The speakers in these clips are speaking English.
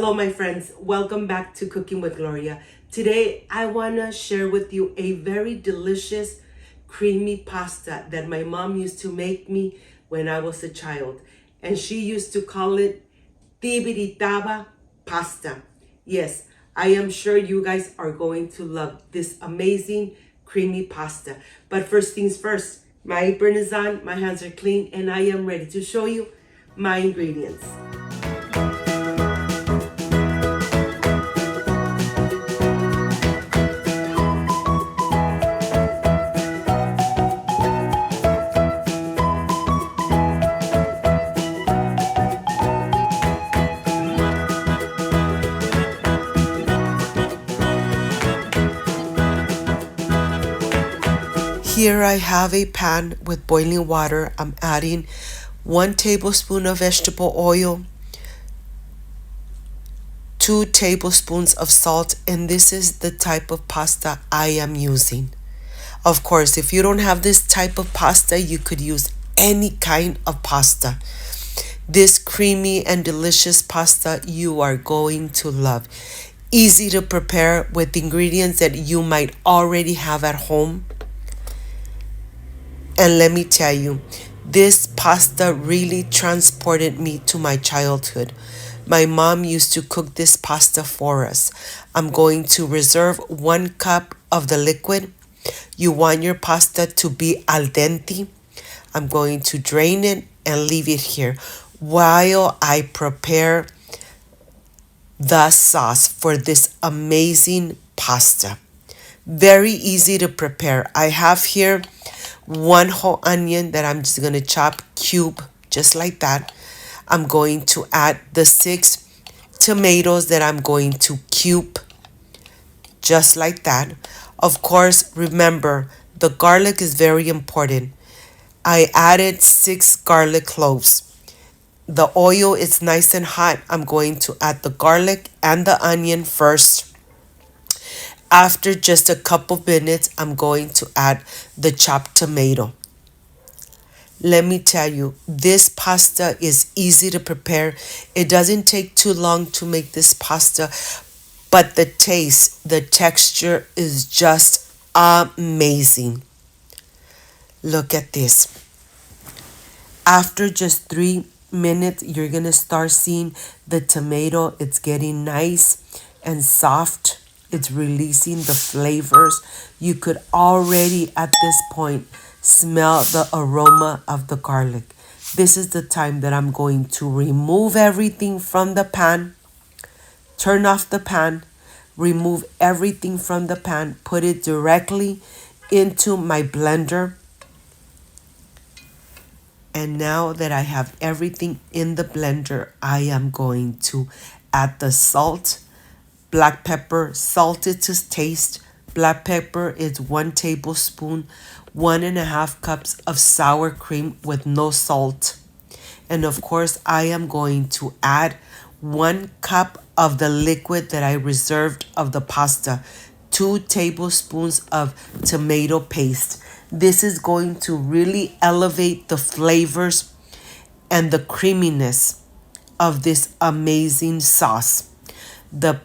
Hello, my friends. Welcome back to Cooking with Gloria. Today, I want to share with you a very delicious, creamy pasta that my mom used to make me when I was a child. And she used to call it tibiritaba pasta. Yes, I am sure you guys are going to love this amazing, creamy pasta. But first things first, my apron is on, my hands are clean, and I am ready to show you my ingredients. Here I have a pan with boiling water. I'm adding 1 tablespoon of vegetable oil, 2 tablespoons of salt, and this is the type of pasta I am using. Of course, if you don't have this type of pasta, you could use any kind of pasta. This creamy and delicious pasta you are going to love. Easy to prepare with ingredients that you might already have at home. And let me tell you, this pasta really transported me to my childhood. My mom used to cook this pasta for us. I'm going to reserve 1 cup of the liquid. You want your pasta to be al dente. I'm going to drain it and leave it here while I prepare the sauce for this amazing pasta. Very easy to prepare. I have here 1 whole onion that I'm just going to chop cube just like that. I'm going to add the 6 tomatoes that I'm going to cube just like that. Of course, remember, the garlic is very important. I added 6 garlic cloves. The oil is nice and hot. I'm going to add the garlic and the onion first. After just a couple minutes, I'm going to add the chopped tomato. Let me tell you, this pasta is easy to prepare. It doesn't take too long to make this pasta, but the taste, the texture is just amazing. Look at this. After just 3 minutes, you're going to start seeing the tomato. It's getting nice and soft. It's releasing the flavors. You could already at this point smell the aroma of the garlic. This is the time that I'm going to remove everything from the pan. Turn off the pan. Remove everything from the pan. Put it directly into my blender. And now that I have everything in the blender, I am going to add the salt, black pepper, salted to taste. Black pepper is 1 tablespoon, 1.5 cups of sour cream with no salt. And of course, I am going to add 1 cup of the liquid that I reserved of the pasta, 2 tablespoons of tomato paste. This is going to really elevate the flavors and the creaminess of this amazing sauce. The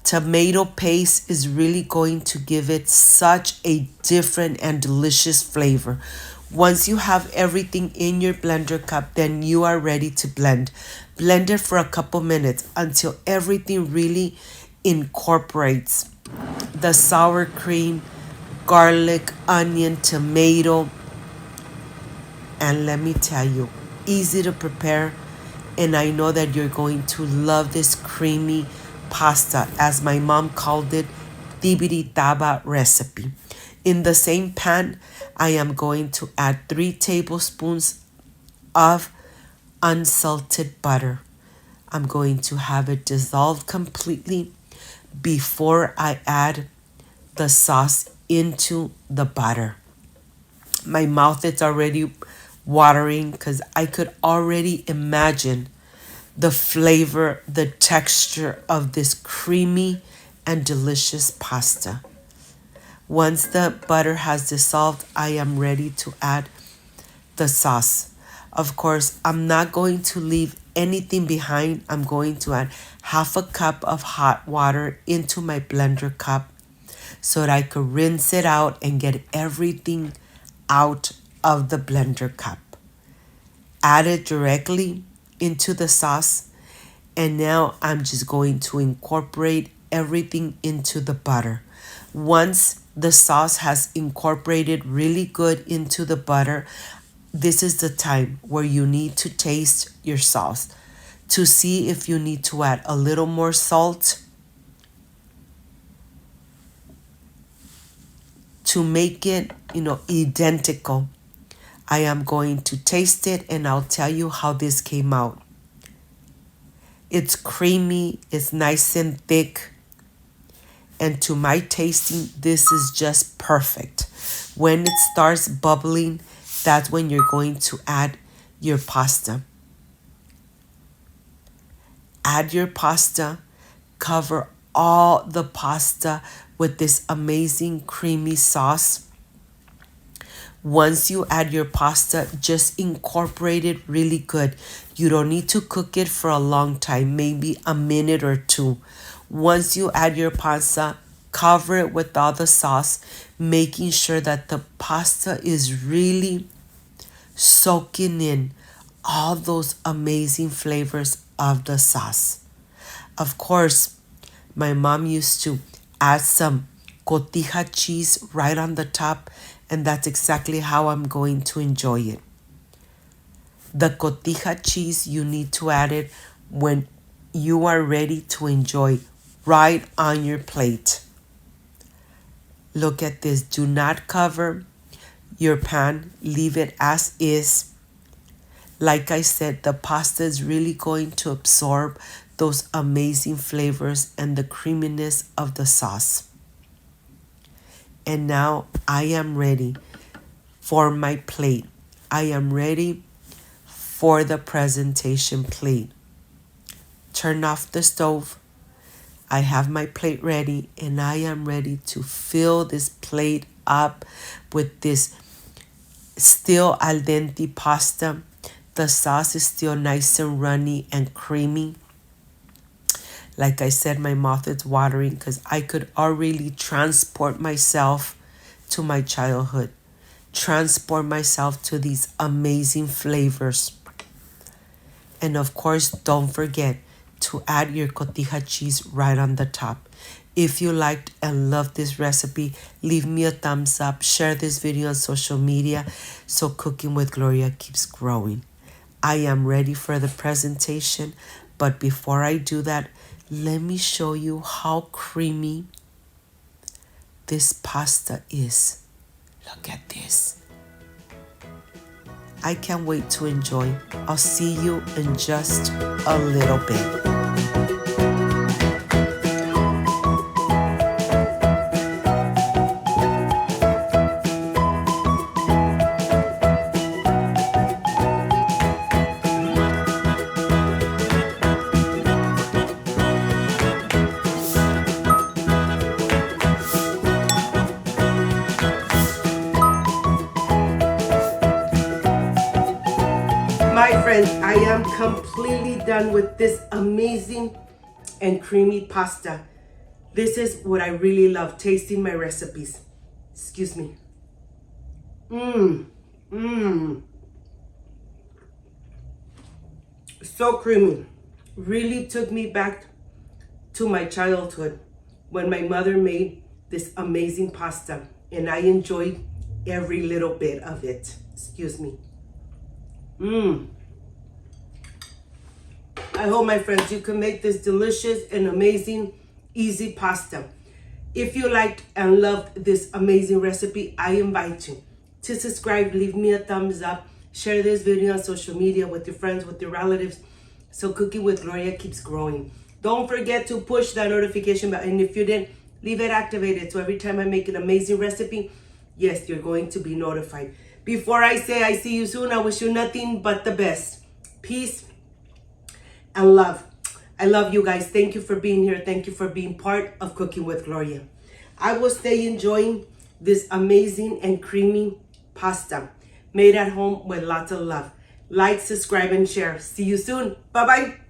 tomato paste is really going to give it such a different and delicious flavor. Once you have everything in your blender cup, then you are ready to blend. Blend it for a couple minutes until everything really incorporates the sour cream, garlic, onion, tomato. And let me tell you, easy to prepare. And I know that you're going to love this creamy pasta, as my mom called it, tibiritaba recipe. In the same pan, I am going to add 3 tablespoons of unsalted butter. I'm going to have it dissolve completely before I add the sauce into the butter. My mouth is already watering because I could already imagine the flavor, the texture of this creamy and delicious pasta. Once the butter has dissolved, I am ready to add the sauce. Of course, I'm not going to leave anything behind, I'm going to add half a cup of hot water into my blender cup so that I could rinse it out and get everything out of the blender cup. Add it directly into the sauce, and now I'm just going to incorporate everything into the butter. Once the sauce has incorporated really good into the butter, this is the time where you need to taste your sauce to see if you need to add a little more salt to make it, identical. I am going to taste it and I'll tell you how this came out. It's creamy, it's nice and thick, and to my tasting, this is just perfect. When it starts bubbling, that's when you're going to add your pasta. Add your pasta, cover all the pasta with this amazing creamy sauce. Once you add your pasta, just incorporate it really good. You don't need to cook it for a long time, maybe a minute or two. Once you add your pasta, cover it with all the sauce, making sure that the pasta is really soaking in all those amazing flavors of the sauce. Of course, my mom used to add some cotija cheese right on the top, and that's exactly how I'm going to enjoy it. The cotija cheese, you need to add it when you are ready to enjoy right on your plate. Look at this. Do not cover your pan. Leave it as is. Like I said, the pasta is really going to absorb those amazing flavors and the creaminess of the sauce. And now I am ready for my plate. I am ready for the presentation plate. Turn off the stove. I have my plate ready, and I am ready to fill this plate up with this still al dente pasta. The sauce is still nice and runny and creamy. Like I said, my mouth is watering because I could already transport myself to my childhood. Transport myself to these amazing flavors. And of course, don't forget to add your cotija cheese right on the top. If you liked and loved this recipe, leave me a thumbs up. Share this video on social media so Cooking with Gloria keeps growing. I am ready for the presentation, but before I do that, let me show you how creamy this pasta is. Look at this. I can't wait to enjoy. I'll see you in just a little bit. My friends, I am completely done with this amazing and creamy pasta. This is what I really love, tasting my recipes. Excuse me. So creamy. Really took me back to my childhood when my mother made this amazing pasta, and I enjoyed every little bit of it. Excuse me. I hope, my friends, you can make this delicious and amazing, easy pasta. If you liked and loved this amazing recipe, I invite you to subscribe, leave me a thumbs up, share this video on social media with your friends, with your relatives, so Cooking with Gloria keeps growing. Don't forget to push that notification button. And if you didn't, leave it activated, so every time I make an amazing recipe, yes, you're going to be notified. Before I say I see you soon, I wish you nothing but the best. Peace and love. I love you guys. Thank you for being here. Thank you for being part of Cooking with Gloria. I will stay enjoying this amazing and creamy pasta made at home with lots of love. Like, subscribe, and share. See you soon. Bye-bye.